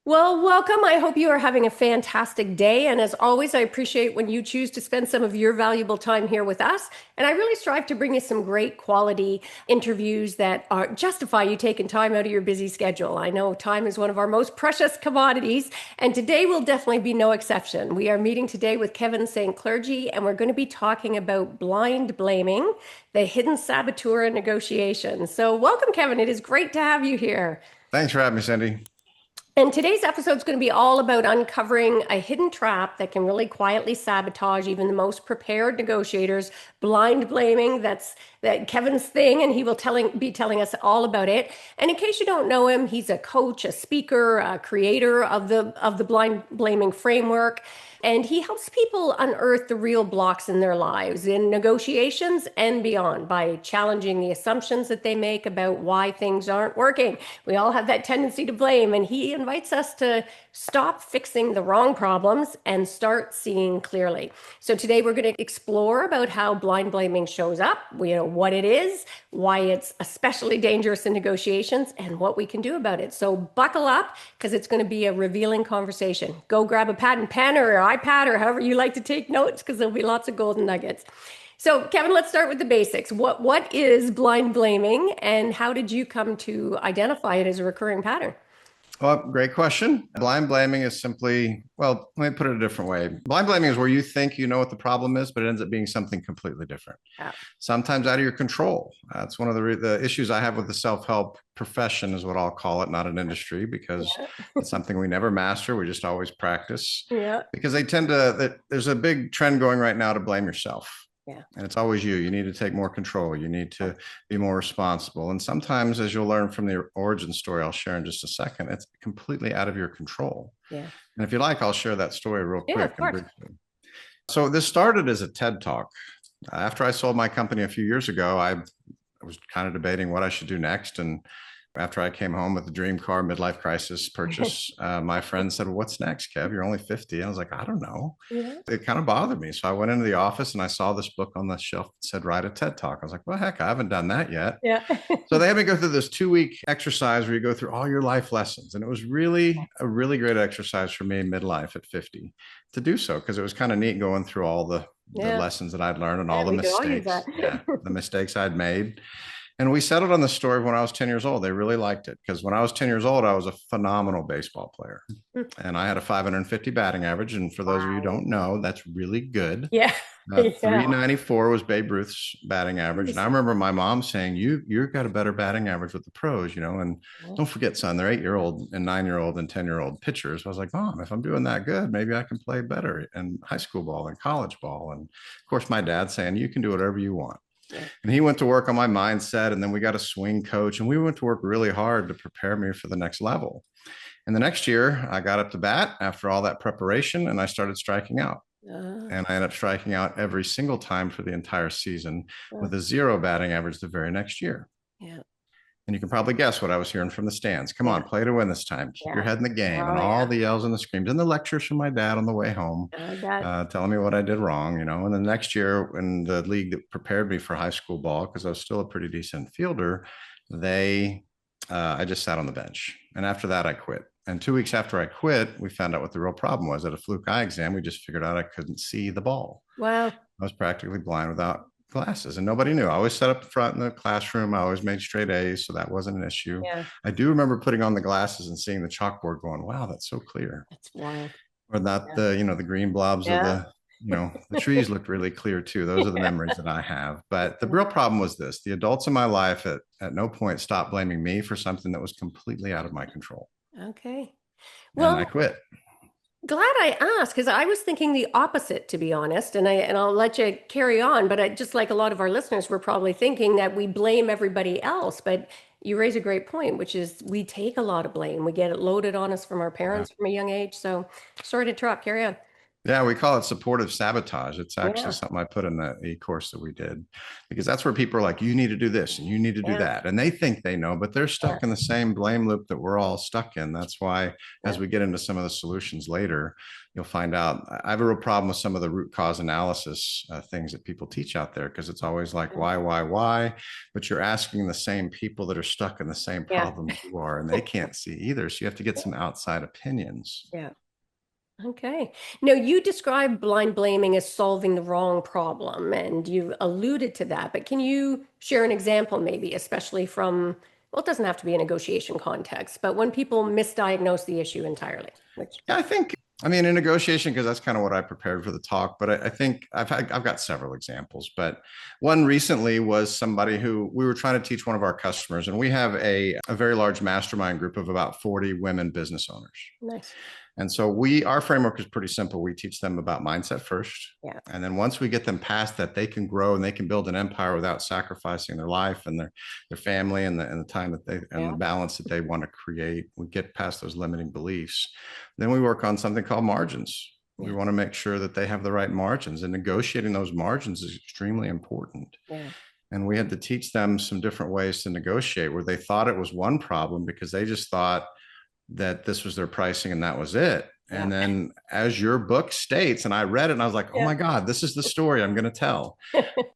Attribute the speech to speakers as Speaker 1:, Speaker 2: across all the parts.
Speaker 1: Well, welcome. I hope you are having a fantastic day. And as always, I appreciate when you choose to spend some of your valuable time here with us. And I really strive to bring you some great quality interviews that are justify you taking time out of your busy schedule. I know time is one of our most precious commodities, and today will definitely be no exception. We are meeting today with Kevin St. Clergy, and we're going to be talking about blind blaming, the hidden saboteur in negotiations. So, welcome, Kevin. It is great to have you here.
Speaker 2: Thanks for having me, Cindy.
Speaker 1: And today's episode is going to be all about uncovering a hidden trap that can really quietly sabotage even the most prepared negotiators. Blind blaming, that Kevin's thing, and he will be telling us all about it. And in case you don't know him, he's a coach, a speaker, a creator of the blind blaming framework. And he helps people unearth the real blocks in their lives in negotiations and beyond by challenging the assumptions that they make about why things aren't working. We all have that tendency to blame, and he invites us to stop fixing the wrong problems and start seeing clearly. So today we're going to explore about how blind blaming shows up, what it is, why it's especially dangerous in negotiations, and what we can do about it. So buckle up because it's going to be a revealing conversation. Go grab a pad and pen or an iPad or however you like to take notes because there'll be lots of golden nuggets. So, Kevin, let's start with the basics. What is blind blaming, and how did you come to identify it as a recurring pattern?
Speaker 2: Well, great question. Blind blaming is simply, well, let me put it a different way. Blind blaming is where you think you know what the problem is, but it ends up being something completely different.
Speaker 1: Yeah.
Speaker 2: Sometimes out of your control. That's one of the issues I have with the self-help profession is what I'll call it, not an industry, because
Speaker 1: Yeah.
Speaker 2: it's something we never master. We just always practice
Speaker 1: Yeah.
Speaker 2: because there's a big trend going right now to blame yourself.
Speaker 1: Yeah.
Speaker 2: And it's always you. You need to take more control. You need to be more responsible. And sometimes, as you'll learn from the origin story I'll share in just a second, it's completely out of your control.
Speaker 1: Yeah.
Speaker 2: And if you like, I'll share that story real
Speaker 1: Yeah,
Speaker 2: quick
Speaker 1: of
Speaker 2: and
Speaker 1: course.
Speaker 2: briefly. So this started as a TED Talk. After I sold my company a few years ago, I was kind of debating what I should do next. And after I came home with the dream car midlife crisis purchase, my friend said, well, what's next, Kev? You're only 50. I was like, I don't know.
Speaker 1: Yeah.
Speaker 2: It kind of bothered me. So I went into the office and I saw this book on the shelf that said, write a TED Talk. I was like, well, heck, I haven't done that yet.
Speaker 1: Yeah.
Speaker 2: So they had me go through this 2 week exercise where you go through all your life lessons. And it was really a really great exercise for me midlife at 50 to do so, because it was kind of neat going through all the
Speaker 1: Yeah.
Speaker 2: lessons that I'd learned and all
Speaker 1: Yeah,
Speaker 2: the
Speaker 1: we could all use that.
Speaker 2: mistakes. Yeah, the mistakes I'd made. And we settled on the story of when I was 10 years old. They really liked it because when I was 10 years old, I was a phenomenal baseball player. And I had a 550 batting average. And for those of you who
Speaker 1: Wow.
Speaker 2: don't know, that's really good.
Speaker 1: Yeah. Yeah.
Speaker 2: 394 was Babe Ruth's batting average. And I remember my mom saying, you've got a better batting average with the pros, and don't forget, son, they're 8-year-old and 9-year-old and 10-year-old pitchers. I was like, Mom, if I'm doing that good, maybe I can play better in high school ball and college ball. And of course, my dad saying, you can do whatever you want.
Speaker 1: Yeah.
Speaker 2: And he went to work on my mindset. And then we got a swing coach and we went to work really hard to prepare me for the next level. And the next year, I got up to bat after all that preparation and I started striking out. And I ended up striking out every single time for the entire season with a 0 batting average the very next year.
Speaker 1: Yeah.
Speaker 2: And you can probably guess what I was hearing from the stands. Come on,
Speaker 1: Yeah.
Speaker 2: play to win this time. Keep your
Speaker 1: Yeah.
Speaker 2: head in the game.
Speaker 1: Oh,
Speaker 2: And all
Speaker 1: yeah.
Speaker 2: the yells and the screams and the lectures from my dad on the way home,
Speaker 1: I bet.
Speaker 2: telling me what I did wrong, And the next year, when the league that prepared me for high school ball, because I was still a pretty decent fielder, I just sat on the bench. And after that, I quit. And 2 weeks after I quit, we found out what the real problem was. At a fluke eye exam, we just figured out I couldn't see the ball.
Speaker 1: Wow.
Speaker 2: I was practically blind without glasses and nobody knew. I always sat up front in the classroom. I always made straight A's. So that wasn't an issue.
Speaker 1: Yeah.
Speaker 2: I do remember putting on the glasses and seeing the chalkboard going, wow, that's so clear.
Speaker 1: That's wild.
Speaker 2: Or not
Speaker 1: Yeah.
Speaker 2: the green blobs of
Speaker 1: Yeah.
Speaker 2: the trees looked really clear too. Those are the
Speaker 1: Yeah.
Speaker 2: memories that I have. But the real problem was this: the adults in my life at no point stopped blaming me for something that was completely out of my control.
Speaker 1: Okay.
Speaker 2: And I
Speaker 1: Well,
Speaker 2: quit.
Speaker 1: glad I asked because I was thinking the opposite, to be honest. And I'll let you carry on. But just like a lot of our listeners, we're probably thinking that we blame everybody else. But you raise a great point, which is we take a lot of blame. We get it loaded on us from our
Speaker 2: Yeah.
Speaker 1: parents from a young age. So sorry to interrupt. Carry on.
Speaker 2: Yeah, we call it supportive sabotage. It's actually
Speaker 1: Yeah,
Speaker 2: something I put in the e-course that we did, because that's where people are like, you need to do this and you need to do
Speaker 1: yeah,
Speaker 2: that. And they think they know, but they're
Speaker 1: yeah,
Speaker 2: stuck in the same blame loop that we're all stuck in. That's why, as
Speaker 1: yeah,
Speaker 2: we get into some of the solutions later, you'll find out I have a real problem with some of the root cause analysis things that people teach out there, because it's always like, why? But you're asking the same people that are stuck in the same
Speaker 1: yeah,
Speaker 2: problems you are, and they can't see either. So you have to get some outside opinions.
Speaker 1: yeah. Okay. Now, you describe blind blaming as solving the wrong problem, and you alluded to that, but can you share an example, maybe, especially from, well, it doesn't have to be a negotiation context, but when people misdiagnose the issue entirely, which,
Speaker 2: Yeah, I think, I mean, in negotiation, because that's kind of what I prepared for the talk, but I think I've got several examples. But one recently was somebody who we were trying to teach one of our customers, and we have a very large mastermind group of about 40 women business owners.
Speaker 1: nice.
Speaker 2: And so our framework is pretty simple. We teach them about mindset first.
Speaker 1: Yeah.
Speaker 2: And then once we get them past that, they can grow and they can build an empire without sacrificing their life and their family and the time that they and
Speaker 1: Yeah.
Speaker 2: the balance that they want to create. We get past those limiting beliefs. Then we work on something called margins. We
Speaker 1: Yeah.
Speaker 2: want to make sure that they have the right margins, and negotiating those margins is extremely important.
Speaker 1: Yeah.
Speaker 2: And we had to teach them some different ways to negotiate, where they thought it was one problem because they just thought that this was their pricing and that was it.
Speaker 1: Yeah.
Speaker 2: And then, as your book states, and I read it and I was like, oh
Speaker 1: Yeah.
Speaker 2: my God, this is the story I'm going to tell.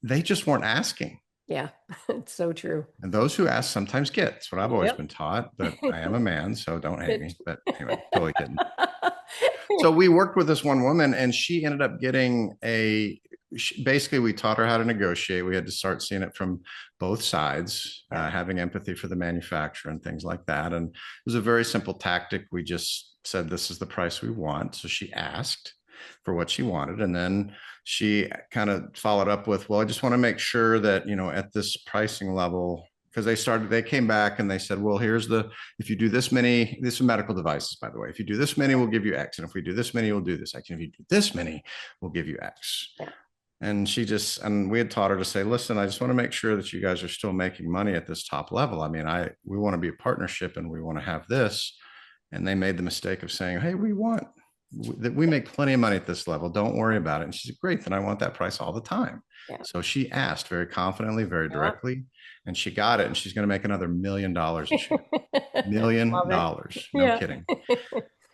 Speaker 2: They just weren't asking.
Speaker 1: Yeah. It's so true.
Speaker 2: And those who ask sometimes get. It's what I've always
Speaker 1: Yep.
Speaker 2: been taught, but I am a man, so don't hate
Speaker 1: Good.
Speaker 2: me. But anyway, totally kidding. So we worked with this one woman, and she ended up getting basically, we taught her how to negotiate. We had to start seeing it from both sides,
Speaker 1: Yeah.
Speaker 2: having empathy for the manufacturer and things like that. And it was a very simple tactic. We just said, this is the price we want. So she asked for what she wanted. And then she kind of followed up with, well, I just want to make sure that, at this pricing level, because they came back and they said, well, if you do this many, these are medical devices, by the way, if you do this many, we'll give you X. And if we do this many, we'll do this X. And if you do this many, we'll give you X.
Speaker 1: Yeah.
Speaker 2: And we had taught her to say, listen, I just want to make sure that you guys are still making money at this top level. I mean, we want to be a partnership and we want to have this. And they made the mistake of saying, hey, we make plenty of money at this level. Don't worry about it. And she said, great, then I want that price all the time.
Speaker 1: Yeah.
Speaker 2: So she asked very confidently, very
Speaker 1: Yeah.
Speaker 2: directly, and she got it. And she's going to make another $1 million this year. $1 million.
Speaker 1: Love it.
Speaker 2: No
Speaker 1: Yeah.
Speaker 2: kidding.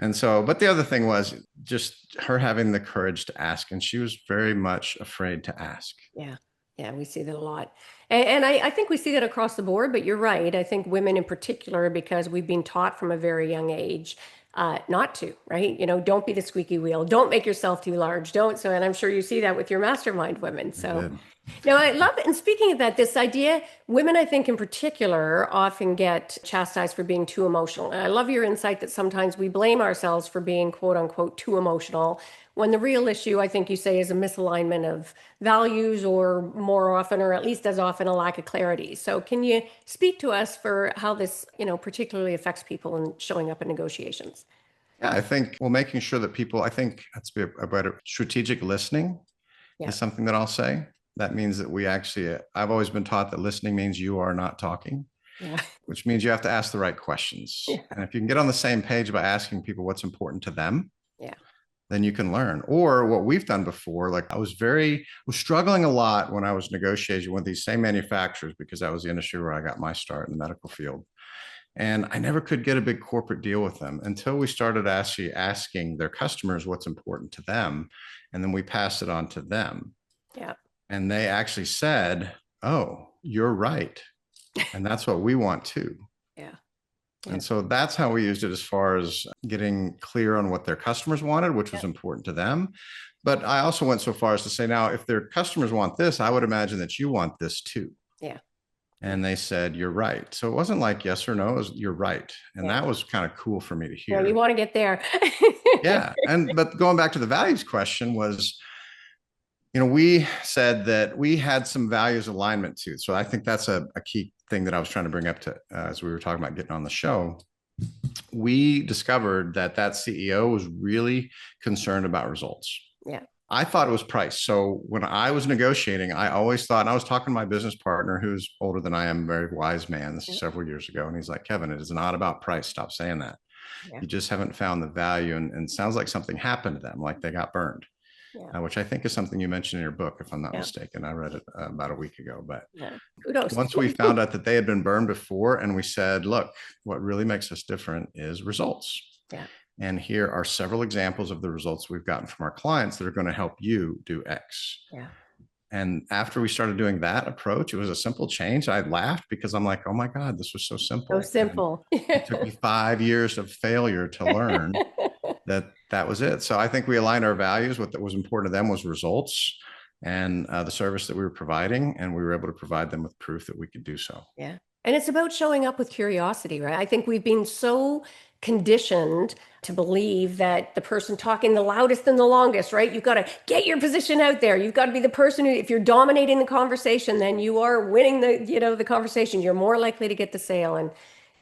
Speaker 2: And so, but the other thing was just her having the courage to ask. And she was very much afraid to ask.
Speaker 1: Yeah. Yeah, we see that a lot. And I think we see that across the board, but you're right. I think women in particular, because we've been taught from a very young age not to, right? Don't be the squeaky wheel. Don't make yourself too large. Don't. So, and I'm sure you see that with your mastermind women. So, now I love it. And speaking of that, this idea, women, I think in particular, often get chastised for being too emotional. And I love your insight that sometimes we blame ourselves for being quote unquote too emotional, when the real issue, I think you say, is a misalignment of values, or more often, or at least as often, a lack of clarity. So can you speak to us for how this, particularly affects people in showing up in negotiations?
Speaker 2: Yeah, I think, well, making sure that people, I think that's a better strategic listening
Speaker 1: Yeah.
Speaker 2: is something that I'll say. That means that I've always been taught that listening means you are not talking,
Speaker 1: Yeah.
Speaker 2: which means you have to ask the right questions.
Speaker 1: Yeah.
Speaker 2: And if you can get on the same page by asking people what's important to them,
Speaker 1: Yeah.
Speaker 2: then you can learn. Or what we've done before, like I was struggling a lot when I was negotiating with these same manufacturers, because that was the industry where I got my start in the medical field. And I never could get a big corporate deal with them until we started actually asking their customers what's important to them. And then we passed it on to them.
Speaker 1: Yeah.
Speaker 2: And they actually said, oh, you're right. And that's what we want too.
Speaker 1: Yeah.
Speaker 2: And so that's how we used it, as far as getting clear on what their customers wanted, which was important to them. But I also went so far as to say, now, if their customers want this, I would imagine that you want this too.
Speaker 1: Yeah.
Speaker 2: And they said, you're right. So it wasn't like yes or no, it was you're right. And that was kind of cool for me to hear.
Speaker 1: Yeah, you want to get there.
Speaker 2: Yeah. But going back to the values question was, we said that we had some values alignment too. So I think that's a key thing that I was trying to bring up to as we were talking about getting on the show. We discovered that CEO was really concerned about results.
Speaker 1: Yeah.
Speaker 2: I thought it was price. So when I was negotiating, I always thought, and I was talking to my business partner, who's older than I am, very wise man. This is several years ago. And he's like, Kevin, it is not about price. Stop saying that.
Speaker 1: Yeah.
Speaker 2: You just haven't found the value. And it sounds like something happened to them, like they got burned,
Speaker 1: Yeah.
Speaker 2: which I think is something you mentioned in your book, if I'm not
Speaker 1: Yeah.
Speaker 2: mistaken. I read it about a week ago. But
Speaker 1: Yeah. Kudos.
Speaker 2: once we found out that they had been burned before, and we said, look, what really makes us different is results.
Speaker 1: Yeah.
Speaker 2: And here are several examples of the results we've gotten from our clients that are going to help you do X.
Speaker 1: Yeah.
Speaker 2: And after we started doing that approach, it was a simple change. I laughed because I'm like, oh my God, this was so
Speaker 1: So
Speaker 2: simple. And
Speaker 1: simple.
Speaker 2: it took me 5 years of failure to learn that was it. So I think we aligned our values. What was important to them was results and the service that we were providing. And we were able to provide them with proof that we could do so.
Speaker 1: Yeah. And it's about showing up with curiosity, right? I think we've been so conditioned to believe that the person talking the loudest and the longest, right? You've got to get your position out there. You've got to be the person who, if you're dominating the conversation, then you are winning the conversation. You're more likely to get the sale. And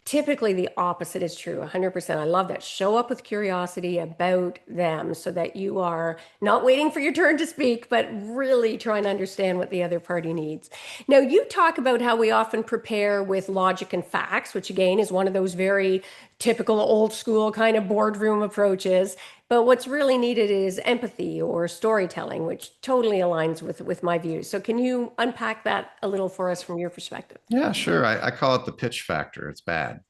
Speaker 1: typically the opposite is true. 100%. I love that. Show up with curiosity about them so that you are not waiting for your turn to speak, but really trying to understand what the other party needs. Now, you talk about how we often prepare with logic and facts, which again is one of those very typical old school kind of boardroom approaches. But what's really needed is empathy or storytelling, which totally aligns with my views. So can you unpack that a little for us from your perspective?
Speaker 2: Yeah, sure. I call it the pitch factor. It's bad.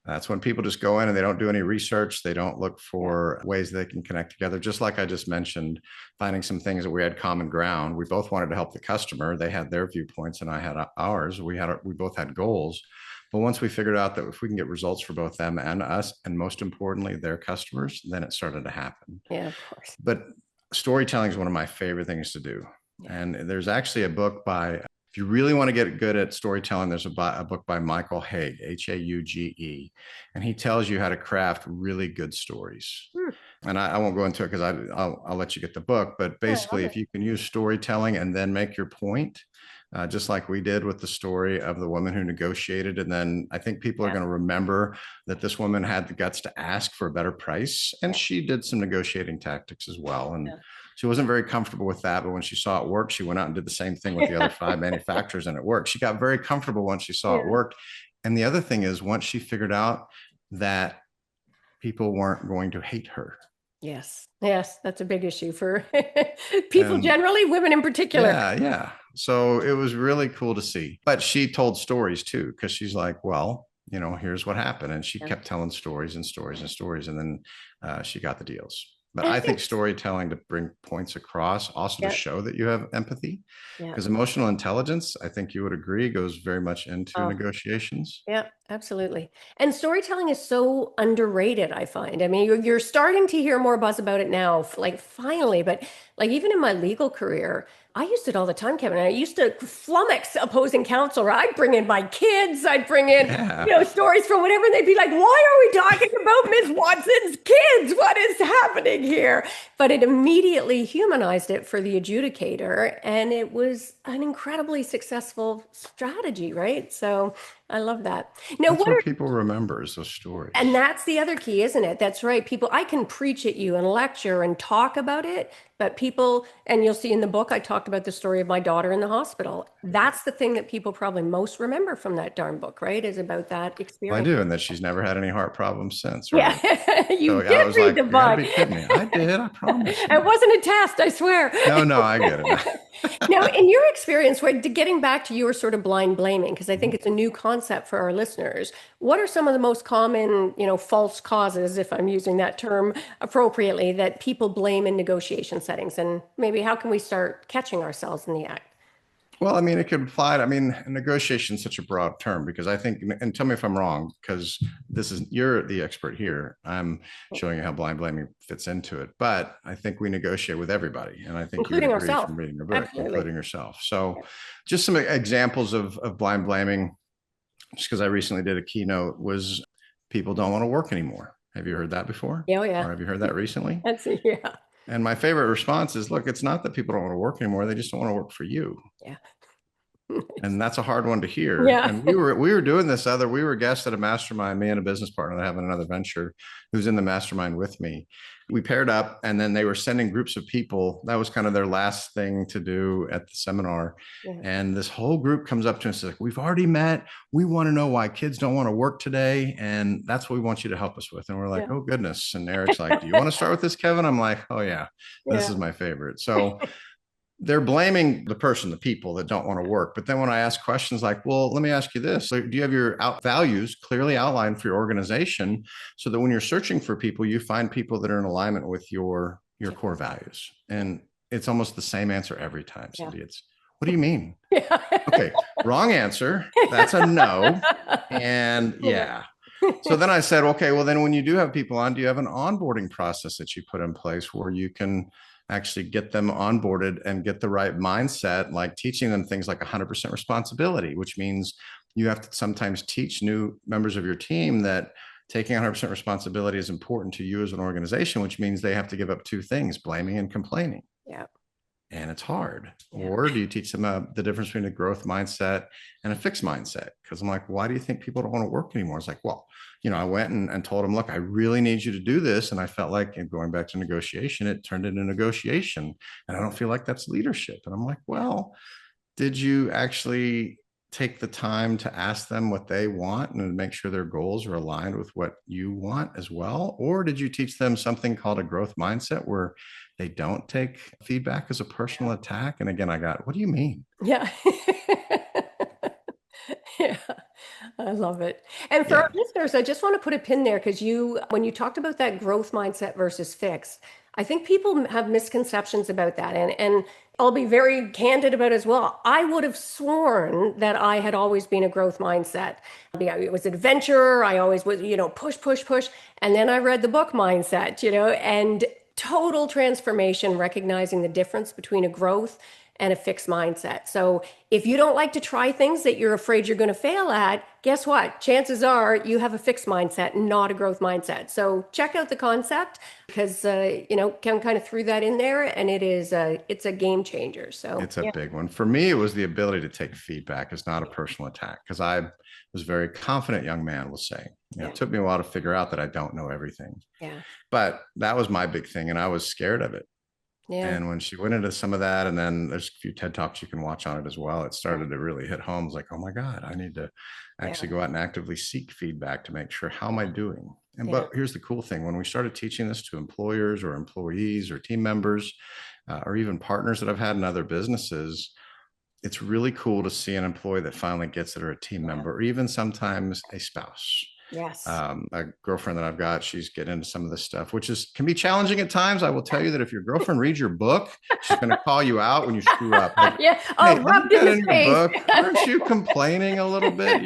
Speaker 2: That's when people just go in and they don't do any research. They don't look
Speaker 1: Yeah.
Speaker 2: for ways they can connect together. Just like I just mentioned, finding some things that we had common ground. We both wanted to help the customer. They had their viewpoints and I had ours. We both had goals. But once we figured out that if we can get results for both them and us, and most importantly, their customers, then it started to happen.
Speaker 1: Yeah, of course.
Speaker 2: But storytelling is one of my favorite things to do.
Speaker 1: Yeah.
Speaker 2: And there's actually a book by, if you really want to get good at storytelling, there's a book by Michael Hauge, Hauge, and he tells you how to craft really good stories. And I won't go into it because I'll let you get the book. But basically, if you can use storytelling and then make your point, just like we did with the story of the woman who negotiated. And then I think people are going to remember that this woman had the guts to ask for a better price. And she did some negotiating tactics as well. And she wasn't very comfortable with that. But when she saw it work, she went out and did the same thing with the other 5 manufacturers and it worked. She got very comfortable once she saw it worked. And the other thing is, once she figured out that people weren't going to hate her.
Speaker 1: Yes. Yes. That's a big issue for people generally, women in particular.
Speaker 2: Yeah. Yeah. So it was really cool to see. But she told stories too, because she's like, well, here's what happened. And she kept telling stories and stories and stories. And then she got the deals. But I think storytelling to bring points across, also to show that you have empathy, because emotional intelligence, I think you would agree, goes very much into negotiations.
Speaker 1: Yeah, absolutely. And storytelling is so underrated, I find. I mean, you're starting to hear more buzz about it now, like finally, but like even in my legal career, I used it all the time, Kevin. I used to flummox opposing counsel. I'd bring in my kids. I'd bring in, stories from whatever. And they'd be like, why are we talking about Miss Watson's kids? What is happening here? But it immediately humanized it for the adjudicator. And it was an incredibly successful strategy, right? So I love that. Now,
Speaker 2: that's what people remember is those stories.
Speaker 1: And that's the other key, isn't it? That's right. People, I can preach at you and lecture and talk about it, but people, and you'll see in the book, I talked about the story of my daughter in the hospital. That's the thing that people probably most remember from that darn book, right? Is about that experience.
Speaker 2: Well, I do. And that she's never had any heart problems since, right?
Speaker 1: Yeah, you did read the book.
Speaker 2: You gotta be kidding me. I did, I promise.
Speaker 1: It wasn't a test, I swear.
Speaker 2: No, I get it.
Speaker 1: Now, in your experience, getting back to your sort of blind blaming, because I think it's a new concept for our listeners, what are some of the most common, false causes, if I'm using that term appropriately, that people blame in negotiation settings? And maybe how can we start catching ourselves in the act?
Speaker 2: Well, I mean, it could apply to, negotiation is such a broad term because I think, and tell me if I'm wrong, because you're the expert here. I'm showing you how blind blaming fits into it. But I think we negotiate with everybody. And I think
Speaker 1: including
Speaker 2: you would agree
Speaker 1: ourselves.
Speaker 2: from reading your book,
Speaker 1: Absolutely.
Speaker 2: including yourself. So just some examples of blind blaming, just because I recently did a keynote, was people don't want to work anymore. Have you heard that before?
Speaker 1: Oh, yeah.
Speaker 2: Or have you heard that recently?
Speaker 1: Yeah.
Speaker 2: And my favorite response is, look, it's not that people don't want to work anymore. They just don't want to work for you.
Speaker 1: Yeah.
Speaker 2: And that's a hard one to hear.
Speaker 1: Yeah.
Speaker 2: And we were doing this we were guests at a mastermind, me and a business partner that having another venture who's in the mastermind with me. We paired up and then they were sending groups of people. That was kind of their last thing to do at the seminar.
Speaker 1: Yeah.
Speaker 2: And this whole group comes up to us like, we've already met. We want to know why kids don't want to work today. And that's what we want you to help us with. And we're like,
Speaker 1: Yeah.
Speaker 2: oh goodness. And Eric's like, do you want to start with this, Kevin? I'm like, oh yeah, this
Speaker 1: Yeah.
Speaker 2: is my favorite. So they're blaming the person, the people that don't want to work. But then when I ask questions like, well, let me ask you this. Do you have your values clearly outlined for your organization so that when you're searching for people, you find people that are in alignment with your core values? And it's almost the same answer every time,
Speaker 1: Yeah.
Speaker 2: Cindy. It's, what do you mean?
Speaker 1: Yeah.
Speaker 2: Okay, wrong answer. That's a no. And yeah. So then I said, okay, well, then when you do have people on, do you have an onboarding process that you put in place where you can actually get them onboarded and get the right mindset, like teaching them things like 100% responsibility, which means you have to sometimes teach new members of your team that taking 100% responsibility is important to you as an organization, which means they have to give up two things, blaming and complaining.
Speaker 1: Yeah.
Speaker 2: And it's hard.
Speaker 1: Yeah.
Speaker 2: Or do you teach them the difference between a growth mindset and a fixed mindset? Because I'm like, why do you think people don't want to work anymore? It's like, well, I went and told them, look, I really need you to do this. And I felt like, going back to negotiation, it turned into negotiation. And I don't feel like that's leadership. And I'm like, well, did you actually take the time to ask them what they want and make sure their goals are aligned with what you want as well? Or did you teach them something called a growth mindset where they don't take feedback as a personal attack? And again, I got, what do you mean?
Speaker 1: Yeah. Yeah. I love it. And for our listeners, I just want to put a pin there because when you talked about that growth mindset versus fixed, I think people have misconceptions about that. And I'll be very candid about it as well. I would have sworn that I had always been a growth mindset. Yeah, it was adventure. I always was, push, push, push. And then I read the book Mindset, and total transformation, recognizing the difference between a growth and a fixed mindset. So if you don't like to try things that you're afraid you're going to fail at, guess what? Chances are you have a fixed mindset, not a growth mindset. So check out the concept because, Ken kind of threw that in there and it's a game changer. So
Speaker 2: it's a big one. For me, it was the ability to take feedback. It's not a personal attack because I was a very confident young man, we'll say. It took me a while to figure out that I don't know everything.
Speaker 1: Yeah.
Speaker 2: But that was my big thing. And I was scared of it.
Speaker 1: Yeah.
Speaker 2: And when she went into some of that, and then there's a few TED Talks you can watch on it as well, it started to really hit home. It's like, oh my God, I need to actually go out and actively seek feedback to make sure, how am I doing? And but here's the cool thing. When we started teaching this to employers or employees or team members, or even partners that I've had in other businesses, it's really cool to see an employee that finally gets it, or a team member, or even sometimes a spouse.
Speaker 1: Yes.
Speaker 2: A girlfriend that I've got, she's getting into some of this stuff, which can be challenging at times. I will tell you that if your girlfriend reads your book, she's going to call you out when you screw up. Like,
Speaker 1: yeah.
Speaker 2: Oh,
Speaker 1: hey, rubbed in his face.
Speaker 2: Book, aren't you complaining a little bit,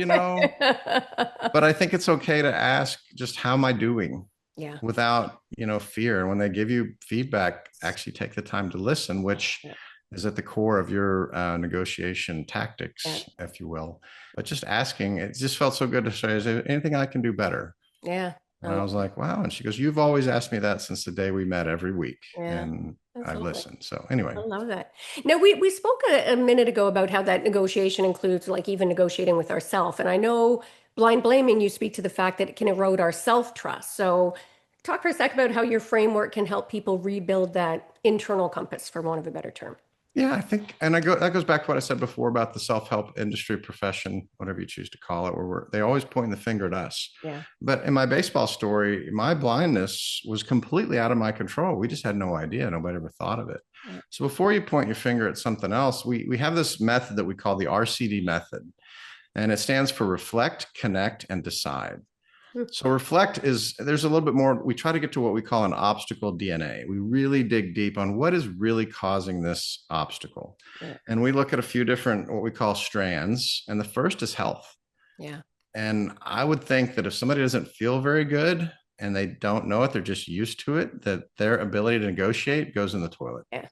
Speaker 2: But I think it's okay to ask, just how am I doing?
Speaker 1: Yeah.
Speaker 2: Without, fear. And when they give you feedback, actually take the time to listen, which is at the core of your negotiation tactics, if you will. But just asking, it just felt so good to say, is there anything I can do better?
Speaker 1: Yeah.
Speaker 2: And I was like, wow. And she goes, you've always asked me that since the day we met every week. And I listened. So anyway.
Speaker 1: I love that. Now, we spoke a minute ago about how that negotiation includes like even negotiating with ourselves. And I know blind blaming, you speak to the fact that it can erode our self-trust. So talk for a sec about how your framework can help people rebuild that internal compass, for want of a better term.
Speaker 2: Yeah, I think, and that goes back to what I said before about the self-help industry, profession, whatever you choose to call it, where they always point the finger at us.
Speaker 1: Yeah.
Speaker 2: But in my baseball story, my blindness was completely out of my control. We just had no idea. Nobody ever thought of it. Yeah. So before you point your finger at something else, we have this method that we call the RCD method, and it stands for reflect, connect, and decide. So reflect there's a little bit more, we try to get to what we call an obstacle DNA. We really dig deep on what is really causing this obstacle. Yeah. And we look at a few different, what we call strands. And the first is health.
Speaker 1: Yeah.
Speaker 2: And I would think that if somebody doesn't feel very good and they don't know it, they're just used to it, that their ability to negotiate goes in the toilet.
Speaker 1: Yeah.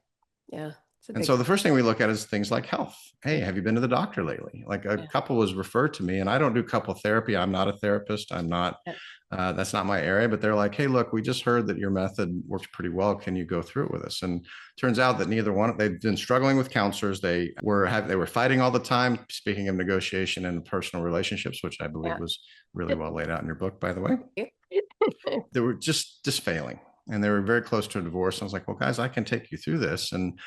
Speaker 1: Yeah. It's a
Speaker 2: And
Speaker 1: big
Speaker 2: so the first thing we look at is things like health. Hey, have you been to the doctor lately? Like a
Speaker 1: yeah.
Speaker 2: couple was referred to me, and I don't do couple therapy. I'm not a therapist. I'm not,
Speaker 1: Yeah.
Speaker 2: that's not my area, but they're like, hey, look, we just heard that your method works pretty well. Can you go through it with us? And turns out that neither one, they've been struggling with counselors. They were fighting all the time. Speaking of negotiation and personal relationships, which I believe
Speaker 1: Yeah.
Speaker 2: was really well laid out in your book, by the way,
Speaker 1: Yeah.
Speaker 2: they were just failing. And they were very close to a divorce. I was like, well, guys, I can take you through this. And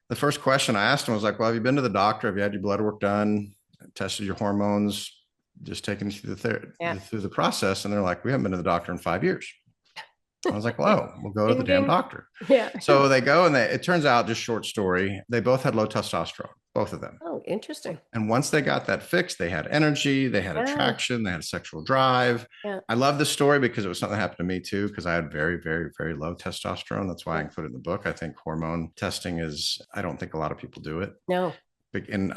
Speaker 2: the first question I asked him was like, well, have you been to the doctor? Have you had your blood work done? Tested your hormones? Just taking you through the process. And they're like, we haven't been to the doctor in 5 years. I was like, well, we'll go to the
Speaker 1: Ding,
Speaker 2: damn
Speaker 1: ding.
Speaker 2: doctor.
Speaker 1: Yeah.
Speaker 2: So they go and it turns out, just short story, they both had low testosterone, both of them.
Speaker 1: Oh, interesting.
Speaker 2: And once they got that fixed, they had energy, they had
Speaker 1: Yeah.
Speaker 2: attraction, they had sexual drive.
Speaker 1: Yeah.
Speaker 2: I love this story because it was something that happened to me too, because I had very, very, very low testosterone. That's why I
Speaker 1: Yeah.
Speaker 2: included it in the book. I think hormone testing I don't think a lot of people do it.
Speaker 1: No.
Speaker 2: And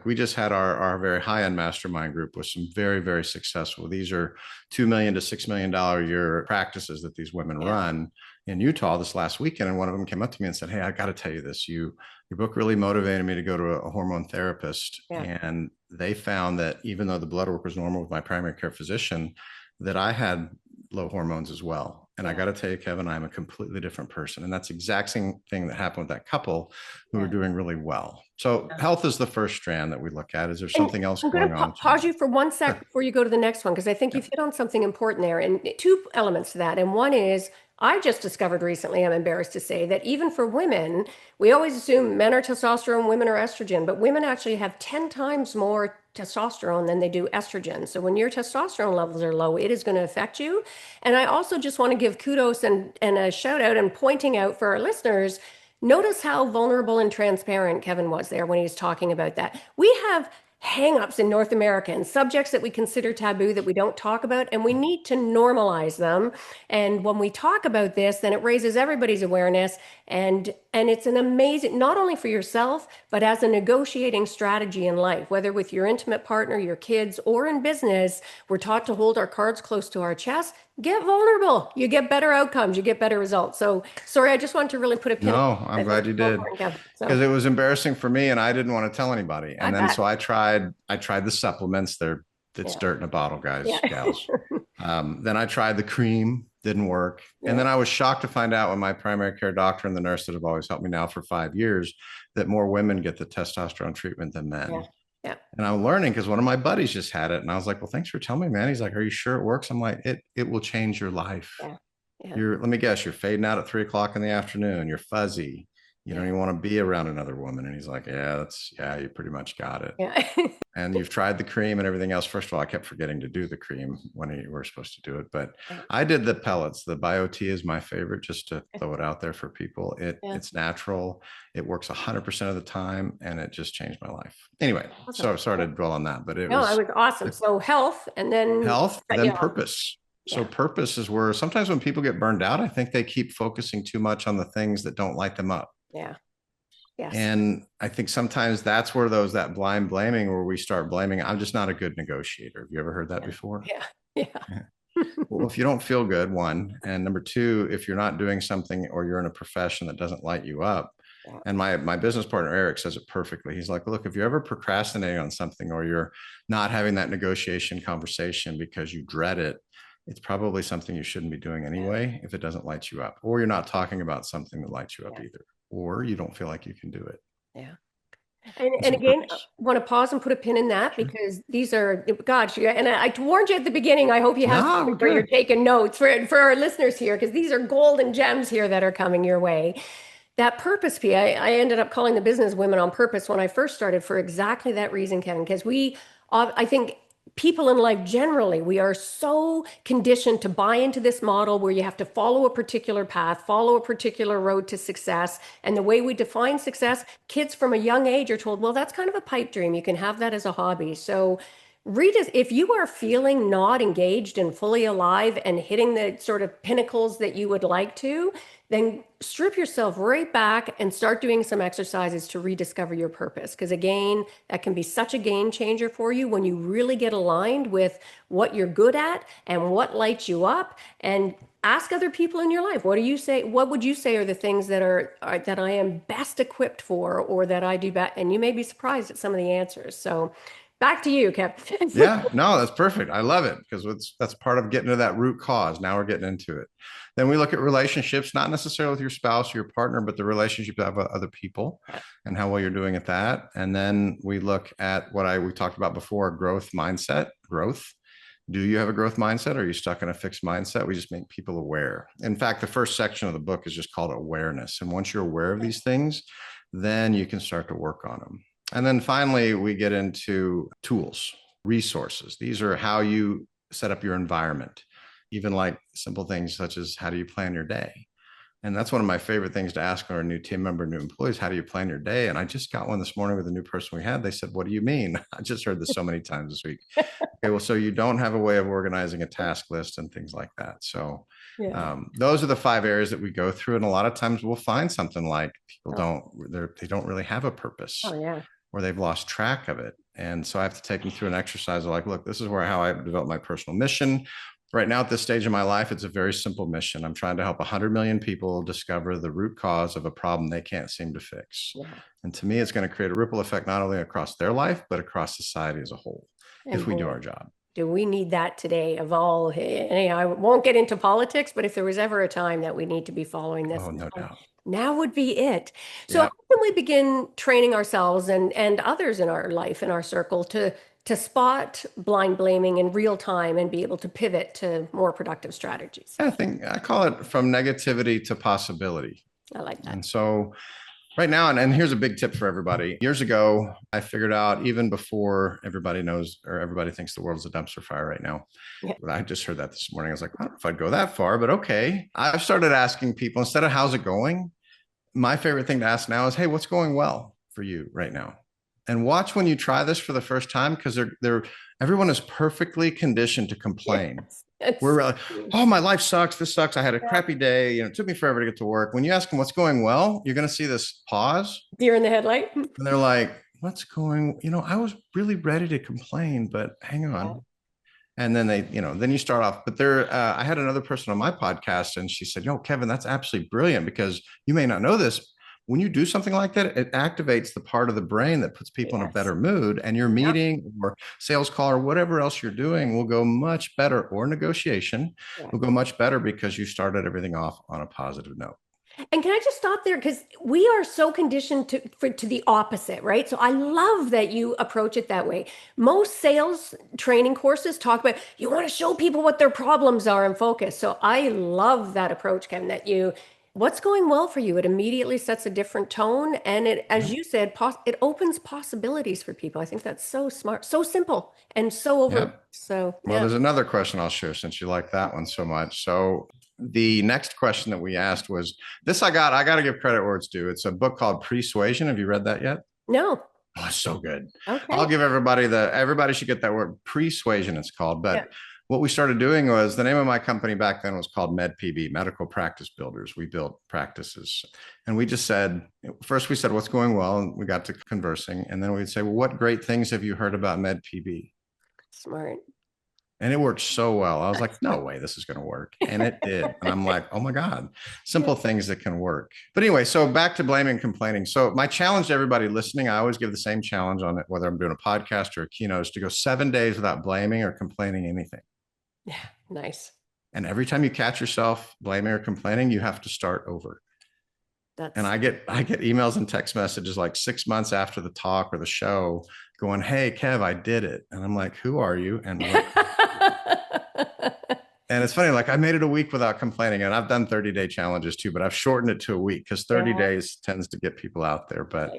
Speaker 2: we just had our very high end mastermind group with some very, very successful. These are $2 million to $6 million a year practices that these women
Speaker 1: Yeah.
Speaker 2: run in Utah this last weekend. And one of them came up to me and said, hey, I got to tell you this. Your book really motivated me to go to a hormone therapist.
Speaker 1: Yeah.
Speaker 2: And they found that even though the blood work was normal with my primary care physician, that I had low hormones as well. And I got to tell you, Kevin, I'm a completely different person. And that's the exact same thing that happened with that couple who were doing really well. So health is the first strand that we look at. Is there something else
Speaker 1: I'm going
Speaker 2: going
Speaker 1: to
Speaker 2: on?
Speaker 1: pause you for one sec before you go to the next one, because I think you've hit on something important there, and two elements to that. And one is, I just discovered recently, I'm embarrassed to say, that even for women, we always assume men are testosterone, women are estrogen, but women actually have 10 times more testosterone than they do estrogen. So when your testosterone levels are low, it is going to affect you. And I also just want to give kudos and a shout out and pointing out for our listeners. Notice how vulnerable and transparent Kevin was there when he was talking about that. We have hangups in North America and subjects that we consider taboo that we don't talk about, and we need to normalize them. And when we talk about this, then it raises everybody's awareness, and it's an amazing, not only for yourself, but as a negotiating strategy in life, whether with your intimate partner, your kids, or in business. We're taught to hold our cards close to our chest. Get vulnerable. You get better outcomes. You get better results. So sorry, I just wanted to really put a pin in it.
Speaker 2: No, I'm glad you did, because it was embarrassing for me and I didn't want to tell anybody. And then so I tried the supplements. It's dirt in a bottle, guys, gals. Then I tried the cream, didn't work. And then I was shocked to find out when my primary care doctor and the nurse that have always helped me now for 5 years, that more women get the testosterone treatment than men.
Speaker 1: Yeah.
Speaker 2: And I'm learning because one of my buddies just had it. And I was like, well, thanks for telling me, man. He's like, are you sure it works? I'm like, it will change your life.
Speaker 1: Yeah.
Speaker 2: Let me guess, you're fading out at 3 o'clock in the afternoon. You're fuzzy. You don't even want to be around another woman. And he's like, yeah, you pretty much got it.
Speaker 1: Yeah.
Speaker 2: And you've tried the cream and everything else. First of all, I kept forgetting to do the cream when we were supposed to do it, but I did the pellets. The BioT is my favorite, just to throw it out there for people. It's natural. It works 100% of the time, and it just changed my life. Anyway, so I'm sorry to dwell on that, but
Speaker 1: it was awesome. So health, and then
Speaker 2: purpose. So purpose is where sometimes when people get burned out, I think they keep focusing too much on the things that don't light them up.
Speaker 1: Yeah. Yes.
Speaker 2: And I think sometimes that's where that blind blaming, where we start blaming, I'm just not a good negotiator. Have you ever heard that before?
Speaker 1: Yeah.
Speaker 2: Well, if you don't feel good, one, and number two, if you're not doing something or you're in a profession that doesn't light you up. And my business partner, Eric, says it perfectly. He's like, look, if you're ever procrastinating on something, or you're not having that negotiation conversation because you dread it, it's probably something you shouldn't be doing anyway, if it doesn't light you up, or you're not talking about something that lights you up either, or you don't feel like you can do it.
Speaker 1: Yeah. And again, I want to pause and put a pin in that, because these are, gosh, and I warned you at the beginning. I hope you have where you're taking notes for our listeners here, because these are golden gems here that are coming your way. That purpose piece, I ended up calling the business Women on Purpose when I first started, for exactly that reason, Kevin, because I think people in life generally, we are so conditioned to buy into this model where you have to follow a particular path, follow a particular road to success. And the way we define success, kids from a young age are told, well, that's kind of a pipe dream. You can have that as a hobby. So if you are feeling not engaged and fully alive and hitting the sort of pinnacles that you would like to, then strip yourself right back and start doing some exercises to rediscover your purpose. Because again, that can be such a game changer for you when you really get aligned with what you're good at and what lights you up. And ask other people in your life. What do you say? What would you say are the things are that I am best equipped for, or that I do best? And you may be surprised at some of the answers. So back to you, Kev.
Speaker 2: Yeah, no, that's perfect. I love it because that's part of getting to that root cause. Now we're getting into it. Then we look at relationships, not necessarily with your spouse or your partner, but the relationship you have with other people and how well you're doing at that. And then we look at what we talked about before, growth mindset, growth. Do you have a growth mindset? Or are you stuck in a fixed mindset? We just make people aware. In fact, the first section of the book is just called awareness. And once you're aware of these things, then you can start to work on them. And then finally, we get into tools, resources. These are how you set up your environment, even like simple things such as how do you plan your day? And that's one of my favorite things to ask our new team member, new employees. How do you plan your day? And I just got one this morning with a new person we had. They said, what do you mean? I just heard this so many times this week. Okay, well, so you don't have a way of organizing a task list and things like that. So those are the 5 areas that we go through. And a lot of times we'll find something like people they don't really have a purpose.
Speaker 1: Oh, yeah.
Speaker 2: Or they've lost track of it. And so I have to take them through an exercise of like, look, this is how I develop my personal mission. Right now, at this stage of my life, it's a very simple mission. I'm trying to help 100 million people discover the root cause of a problem they can't seem to fix. Yeah. And to me, it's going to create a ripple effect, not only across their life, but across society as a whole, if we do our job.
Speaker 1: Do we need that today of all? I won't get into politics, but if there was ever a time that we need to be following this,
Speaker 2: no doubt.
Speaker 1: Now would be it. So how can we begin training ourselves and others in our life, in our circle, to spot blind blaming in real time and be able to pivot to more productive strategies?
Speaker 2: I call it from negativity to possibility.
Speaker 1: I like that.
Speaker 2: And so right now, and here's a big tip for everybody. Years ago, I figured out, even before everybody knows or everybody thinks the world's a dumpster fire right now. Yeah. But I just heard that this morning. I was like, I don't know if I'd go that far, but okay. I've started asking people, instead of how's it going, my favorite thing to ask now is, hey, what's going well for you right now? And watch when you try this for the first time, because everyone is perfectly conditioned to complain. Yes. We're like, oh, my life sucks. This sucks. I had a crappy day. It took me forever to get to work. When you ask them what's going well, you're going to see this pause.
Speaker 1: Deer in the headlight.
Speaker 2: And they're like, what's going, I was really ready to complain, but hang on. Yeah. And then then you start off, but I had another person on my podcast and she said, Kevin, that's absolutely brilliant, because you may not know this. When you do something like that, it activates the part of the brain that puts people in a better mood, and your meeting or sales call or whatever else you're doing will go much better, or negotiation will go much better, because you started everything off on a positive note.
Speaker 1: And can I just stop there? Because we are so conditioned to the opposite, right? So I love that you approach it that way. Most sales training courses talk about, you want to show people what their problems are and focus. So I love that approach, Kevin, that what's going well for you? It immediately sets a different tone. And it, as you said, it opens possibilities for people. I think that's so smart, so simple, and so over.
Speaker 2: Yeah.
Speaker 1: So,
Speaker 2: well, there's another question I'll share, since you like that one so much. So the next question that we asked was this. I got to give credit where it's due. It's a book called Persuasion. Have you read that yet?
Speaker 1: No.
Speaker 2: Oh, it's so good.
Speaker 1: Okay.
Speaker 2: I'll give everybody should get that word. Persuasion, it's called. But what we started doing was, the name of my company back then was called MedPB, Medical Practice Builders. We built practices. And we just said, first we said, what's going well? And we got to conversing. And then we'd say, well, what great things have you heard about MedPB?
Speaker 1: Smart.
Speaker 2: And it worked so well. I was like, no way this is going to work. And it did. And I'm like, oh my God, simple things that can work. But anyway, so back to blaming and complaining. So my challenge to everybody listening, I always give the same challenge on it, whether I'm doing a podcast or a keynote, is to go 7 days without blaming or complaining anything.
Speaker 1: Yeah, nice.
Speaker 2: And every time you catch yourself blaming or complaining, you have to start over. And I get emails and text messages like 6 months after the talk or the show going, hey, Kev, I did it. And I'm like, who are you? And and it's funny, like I made it a week without complaining, and I've done 30-day challenges too, but I've shortened it to a week, because 30 days tends to get people out there. But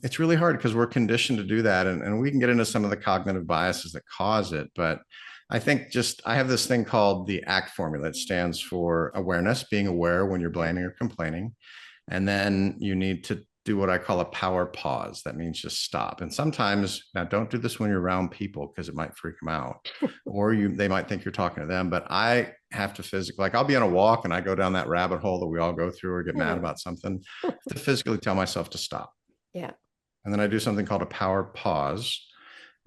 Speaker 2: it's really hard because we're conditioned to do that. And we can get into some of the cognitive biases that cause it. But I think I have this thing called the ACT formula. It stands for awareness, being aware when you're blaming or complaining. And then you need to do what I call a power pause. That means just stop. And sometimes, now don't do this when you're around people, because it might freak them out, or they might think you're talking to them. But I have to physically, like I'll be on a walk and I go down that rabbit hole that we all go through, or get mad about something, I have to physically tell myself to stop.
Speaker 1: Yeah.
Speaker 2: And then I do something called a power pause.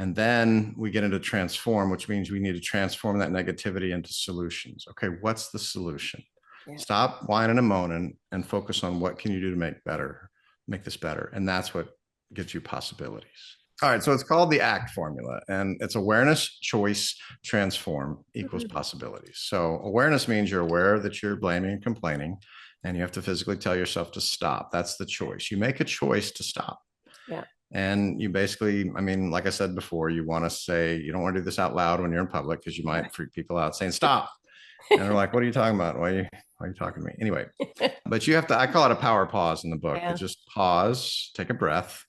Speaker 2: And then we get into transform, which means we need to transform that negativity into solutions. Okay, what's the solution? Yeah. Stop whining and moaning and focus on what can you do to make this better. And that's what gives you possibilities. All right, so it's called the ACT formula, and it's awareness, choice, transform equals possibilities. So awareness means you're aware that you're blaming and complaining, and you have to physically tell yourself to stop. That's the choice. You make a choice to stop. Yeah. And you basically, I mean, like I said before, you want to say, you don't want to do this out loud when you're in public because you might freak people out saying stop. And they're like, what are you talking about? Why are you talking to me? Anyway, but you have to, I call it a power pause in the book. Yeah. Just pause, take a breath,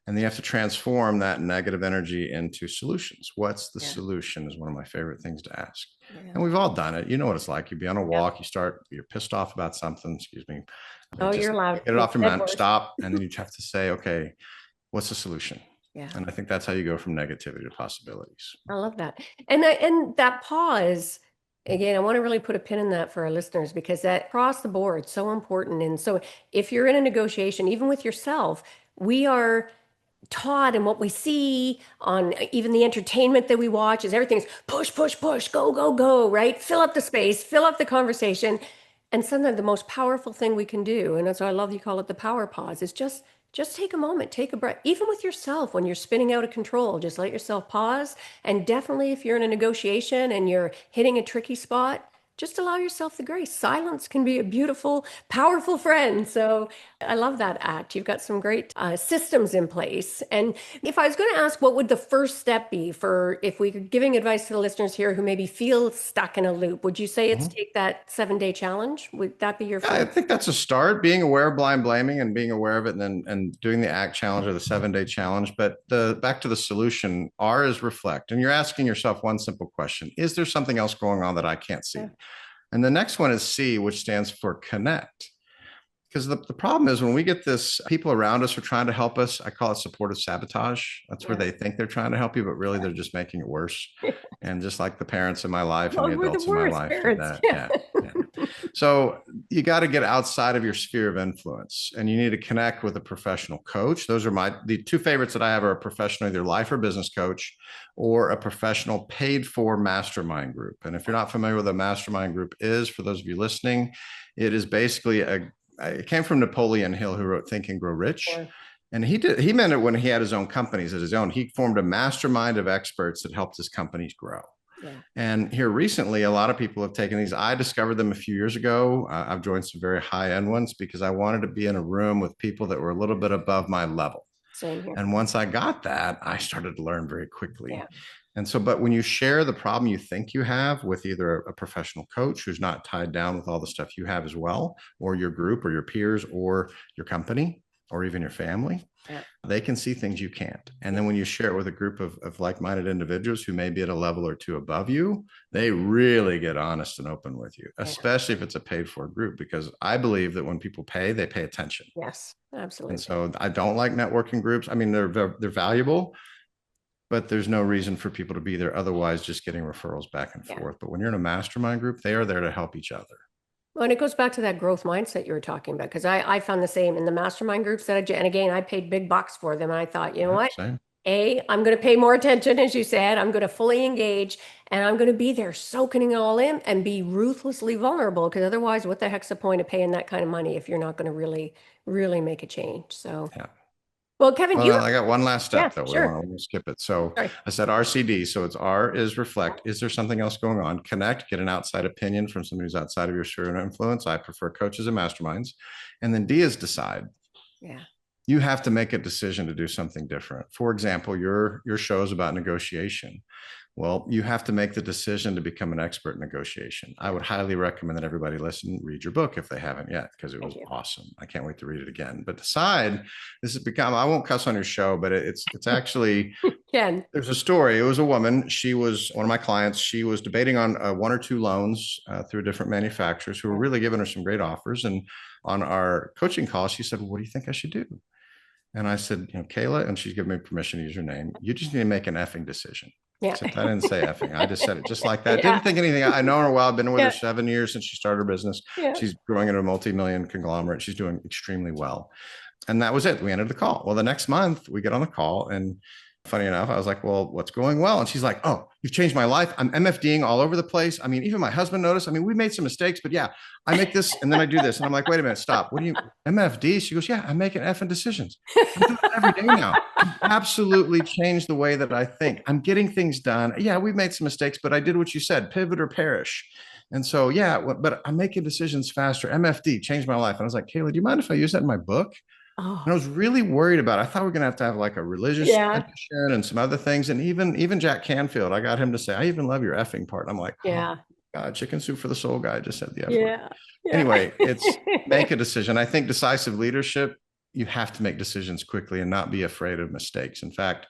Speaker 2: and then you have to transform that negative energy into solutions. What's the solution is one of my favorite things to ask. Yeah. And we've all done it. You know what it's like. You'd be on a walk, you're pissed off about something, excuse me.
Speaker 1: You're loud.
Speaker 2: Get it off your mind, stop. And then you have to say, okay, what's the solution? Yeah. And I think that's how you go from negativity to possibilities.
Speaker 1: I love that. And that pause, again, I want to really put a pin in that for our listeners, because that across the board, so important. And so if you're in a negotiation, even with yourself, we are taught, and what we see on even the entertainment that we watch is everything's push, push, push, go, go, go, right? Fill up the space, fill up the conversation. And sometimes the most powerful thing we can do, and that's why I love you call it the power pause, is just take a moment, take a breath, even with yourself when you're spinning out of control. Just let yourself pause. And definitely if you're in a negotiation and you're hitting a tricky spot, just allow yourself the grace. Silence can be a beautiful, powerful friend. So I love that ACT. You've got some great systems in place. And if I was going to ask, what would the first step be for if we were giving advice to the listeners here who maybe feel stuck in a loop? Would you say it's take that 7-day challenge? Would that be your first?
Speaker 2: I think that's a start, being aware of blind blaming and being aware of it, and doing the ACT challenge or the 7-day challenge. But back to the solution, R is reflect. And you're asking yourself one simple question: is there something else going on that I can't see? Yeah. And the next one is C, which stands for connect. Because the problem is when we get this, people around us are trying to help us. I call it supportive sabotage. That's where they think they're trying to help you, but really they're just making it worse. And just like the parents in my life and the adults in my life do that. Yeah. So you got to get outside of your sphere of influence, and you need to connect with a professional coach. Those are the two favorites that I have are a professional, either life or business coach, or a professional paid for mastermind group. And if you're not familiar with what a mastermind group is, for those of you listening, it is basically it came from Napoleon Hill, who wrote Think and Grow Rich. Sure. And he meant it when he had his own companies at his own. He formed a mastermind of experts that helped his companies grow. Yeah. And here recently, a lot of people have taken these. I discovered them a few years ago. I've joined some very high-end ones because I wanted to be in a room with people that were a little bit above my level. Same here. And once I got that, I started to learn very quickly. Yeah. And so, but when you share the problem you think you have with either a professional coach who's not tied down with all the stuff you have as well, or your group or your peers or your company or even your family, they can see things you can't. And then when you share it with a group of like-minded individuals who may be at a level or two above you, they really get honest and open with you, especially if it's a paid for group, because I believe that when people pay, they pay attention.
Speaker 1: Yes, absolutely.
Speaker 2: And so I don't like networking groups. I mean, they're valuable, but there's no reason for people to be there otherwise, just getting referrals back and forth. But when you're in a mastermind group, they are there to help each other.
Speaker 1: Well, and it goes back to that growth mindset you were talking about, because I found the same in the mastermind groups and again, I paid big bucks for them. And I thought, you know what? Same. I'm going to pay more attention, as you said. I'm going to fully engage, and I'm going to be there soaking it all in and be ruthlessly vulnerable, because otherwise, what the heck's the point of paying that kind of money if you're not going to really, really make a change? So, well, Kevin,
Speaker 2: I got one last step though. Sure. I want to skip it. So I said RCD. So it's R is reflect. Is there something else going on? Connect, get an outside opinion from somebody who's outside of your sphere of influence. I prefer coaches and masterminds. And then D is decide. Yeah. You have to make a decision to do something different. For example, your show is about negotiation. Well, you have to make the decision to become an expert in negotiation. I would highly recommend that everybody read your book if they haven't yet, because it was awesome. I can't wait to read it again. But decide, this has become, I won't cuss on your show, but it's actually, there's a story. It was a woman. She was one of my clients. She was debating on 1 or 2 loans through different manufacturers who were really giving her some great offers. And on our coaching call, she said, well, what do you think I should do? And I said, Kayla, and she's given me permission to use her name. You just need to make an effing decision. Yeah. Except I didn't say effing. I just said it just like that. Didn't think anything. I know her well. I've been with her 7 years since she started her business. Yeah. She's growing into a multi-million conglomerate. She's doing extremely well. And that was it. We ended the call. Well, the next month we get on the call, and Funny enough, I was like, well, what's going well? And she's like, oh, you've changed my life. I'm MFDing all over the place. I mean, even my husband noticed. I mean, we made some mistakes, but yeah, I make this and then I do this. And I'm like, wait a minute, stop. What do you MFD? She goes, yeah, I'm making effing decisions. I'm doing it every day now. I've absolutely changed the way that I think. I'm getting things done. Yeah, we've made some mistakes, but I did what you said, pivot or perish. And so, yeah, but I'm making decisions faster. MFD changed my life. And I was like, Kayla, do you mind if I use that in my book? And I
Speaker 1: Oh,
Speaker 2: was really worried about it. I thought we are going to have like a religious
Speaker 1: yeah,
Speaker 2: edition and some other things. And even Jack Canfield, I got him to say, I even love your effing part. And I'm like, oh,
Speaker 1: yeah,
Speaker 2: God, chicken soup for the soul guy just said the F word.
Speaker 1: yeah, yeah.
Speaker 2: Anyway, it's make a decision. I think decisive leadership, you have to make decisions quickly and not be afraid of mistakes. In fact,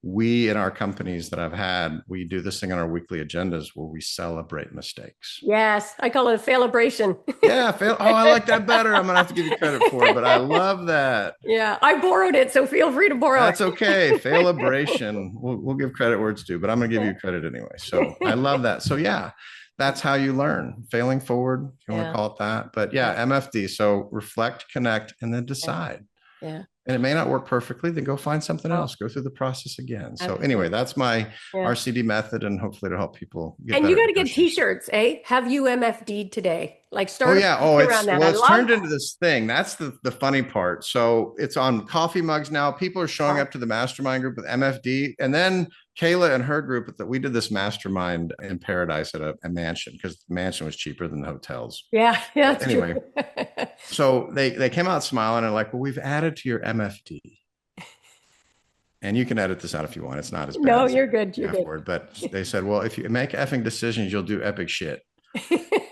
Speaker 2: we in our companies that I've had, we do this thing on our weekly agendas where we celebrate mistakes.
Speaker 1: Yes, I call it a failabration.
Speaker 2: Yeah, fail. Oh, I like that better. I'm gonna have to give you credit for it, but I love that.
Speaker 1: Yeah, I borrowed it, so feel free to borrow
Speaker 2: That's okay. Failabration. We'll give credit where it's due, but I'm going to give you credit anyway. So I
Speaker 1: it.
Speaker 2: love that. So yeah, that's how you learn. Failing forward, if you want to
Speaker 1: Yeah,
Speaker 2: call it that. But yeah,
Speaker 1: yeah,
Speaker 2: MFD. So reflect, connect, and then
Speaker 1: yeah,
Speaker 2: decide.
Speaker 1: yeah.
Speaker 2: And it may not work perfectly, then go find something
Speaker 1: Oh,
Speaker 2: else. Go through the process again. So anyway,
Speaker 1: absolutely.
Speaker 2: that's my
Speaker 1: Yeah.
Speaker 2: RCD method, and hopefully to help people get
Speaker 1: And you
Speaker 2: better
Speaker 1: got
Speaker 2: at
Speaker 1: to get
Speaker 2: negotiation.
Speaker 1: t-shirts, eh? Have you MFD'd today? Like
Speaker 2: Oh
Speaker 1: start a
Speaker 2: yeah. Oh,
Speaker 1: party around that. I
Speaker 2: it's
Speaker 1: love
Speaker 2: turned into
Speaker 1: that.
Speaker 2: this thing. That's the funny part. So it's on coffee mugs now. People are showing
Speaker 1: Oh,
Speaker 2: up to the mastermind group with MFD, and then Kayla and her group that we did this mastermind in Paradise at a mansion because the mansion was cheaper than the hotels.
Speaker 1: yeah, yeah,
Speaker 2: But
Speaker 1: that's true.
Speaker 2: anyway, so they came out smiling and like, well, we've added to your MFD. And you can edit this out if you want. It's not as bad
Speaker 1: No,
Speaker 2: as the
Speaker 1: you're good. You're
Speaker 2: F
Speaker 1: good.
Speaker 2: word, but they said, well, if you make effing decisions, you'll do epic shit.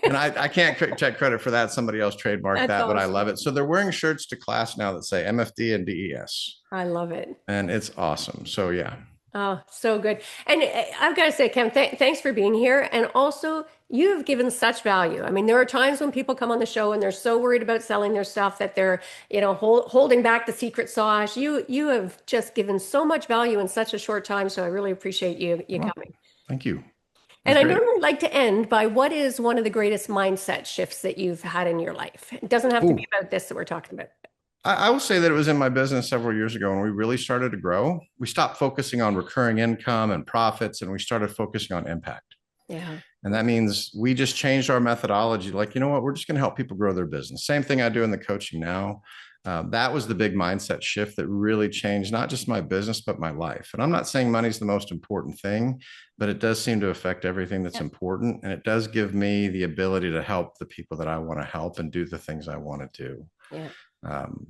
Speaker 2: And I can't take credit for that. Somebody else trademarked
Speaker 1: That's
Speaker 2: that, but I
Speaker 1: awesome.
Speaker 2: love it. So they're wearing shirts to class now that say MFD and DES,
Speaker 1: I love it.
Speaker 2: and it's awesome. So yeah.
Speaker 1: Oh, so good. And I've got to say, Kim, thanks for being here. And also, you have given such value. I mean, there are times when people come on the show and they're so worried about selling their stuff that they're, holding back the secret sauce. You have just given so much value in such a short time. So I really appreciate you
Speaker 2: Well,
Speaker 1: coming.
Speaker 2: thank you. It
Speaker 1: And
Speaker 2: was
Speaker 1: I
Speaker 2: great.
Speaker 1: normally like to end by what is one of the greatest mindset shifts that you've had in your life? It doesn't have to be
Speaker 2: Oh,
Speaker 1: about this that we're talking about.
Speaker 2: I will say that it was in my business several years ago when we really started to grow. We stopped focusing on recurring income and profits, and we started focusing on impact.
Speaker 1: Yeah.
Speaker 2: And that means we just changed our methodology. Like, you know what? We're just going to help people grow their business. Same thing I do in the coaching now. That was the big mindset shift that really changed not just my business, but my life. And I'm not saying money's the most important thing, but it does seem to affect everything that's
Speaker 1: Yeah.
Speaker 2: important. And it does give me the ability to help the people that I want to help and do the things I want to do.
Speaker 1: Yeah.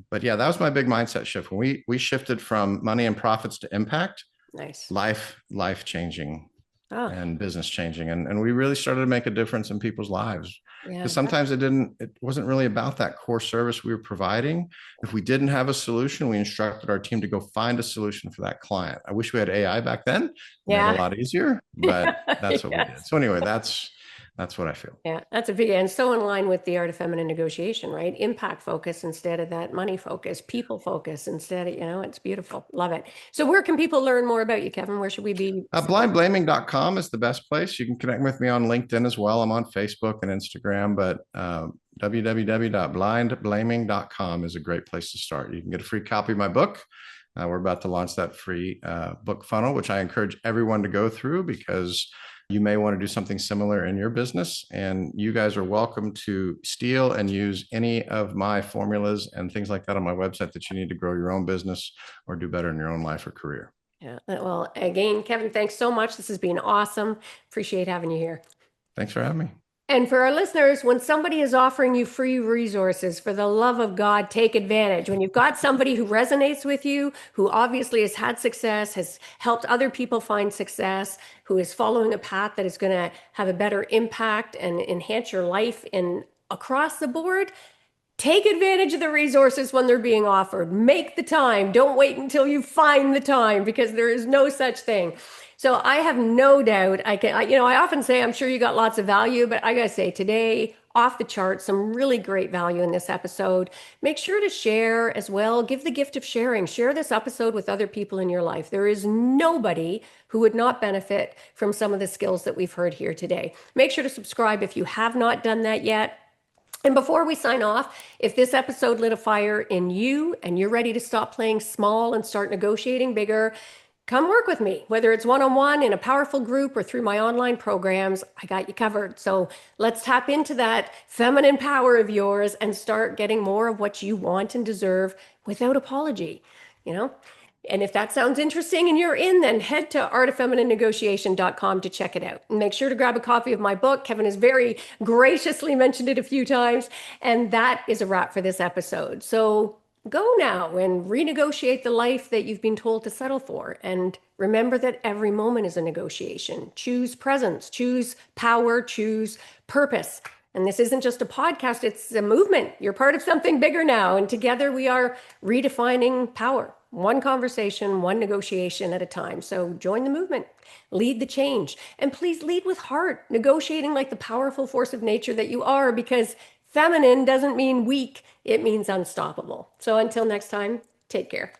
Speaker 2: But yeah, that was my big mindset shift when we shifted from money and profits to impact,
Speaker 1: Nice.
Speaker 2: life changing
Speaker 1: Oh,
Speaker 2: and business changing, and we really started to make a difference in people's lives because
Speaker 1: yeah.
Speaker 2: sometimes it wasn't really about that core service we were providing. If we didn't have a solution, we instructed our team to go find a solution for that client. I wish we had AI back then, made it a
Speaker 1: Yeah.
Speaker 2: lot easier, but that's what we did.
Speaker 1: Yes.
Speaker 2: So anyway, that's what I feel.
Speaker 1: Yeah, that's a big, and so in line with the art of feminine negotiation, right? Impact focus instead of that money focus, people focus instead of, it's beautiful. Love it. So where can people learn more about you, Kevin? Where should we be?
Speaker 2: Blindblaming.com is the best place. You can connect with me on LinkedIn as well. I'm on Facebook and Instagram, but www.blindblaming.com is a great place to start. You can get a free copy of my book. We're about to launch that free book funnel, which I encourage everyone to go through because you may want to do something similar in your business. And you guys are welcome to steal and use any of my formulas and things like that on my website that you need to grow your own business or do better in your own life or career.
Speaker 1: Yeah. Well, again, Kevin, thanks so much. This has been awesome. Appreciate having you here.
Speaker 2: Thanks for having me.
Speaker 1: And for our listeners, when somebody is offering you free resources, for the love of God, take advantage. When you've got somebody who resonates with you, who obviously has had success, has helped other people find success, who is following a path that is going to have a better impact and enhance your life in across the board, take advantage of the resources when they're being offered. Make the time. Don't wait until you find the time because there is no such thing. So I have no doubt I often say I'm sure you got lots of value, but I gotta say today, off the chart, some really great value in this episode. Make sure to share as well. Give the gift of sharing. Share this episode with other people in your life. There is nobody who would not benefit from some of the skills that we've heard here today. Make sure to subscribe if you have not done that yet. And before we sign off, if this episode lit a fire in you and you're ready to stop playing small and start negotiating bigger, come work with me, whether it's one-on-one in a powerful group or through my online programs. I got you covered. So let's tap into that feminine power of yours and start getting more of what you want and deserve without apology, you know? And if that sounds interesting and you're in, then head to artofemininenegotiation.com to check it out. And make sure to grab a copy of my book. Kevin has very graciously mentioned it a few times. And that is a wrap for this episode. So go now and renegotiate the life that you've been told to settle for. And remember that every moment is a negotiation. Choose presence, choose power, choose purpose. And this isn't just a podcast, it's a movement. You're part of something bigger now. And together we are redefining power, one conversation, one negotiation at a time. So join the movement, lead the change, and please lead with heart, negotiating like the powerful force of nature that you are, because feminine doesn't mean weak, it means unstoppable. So until next time, take care.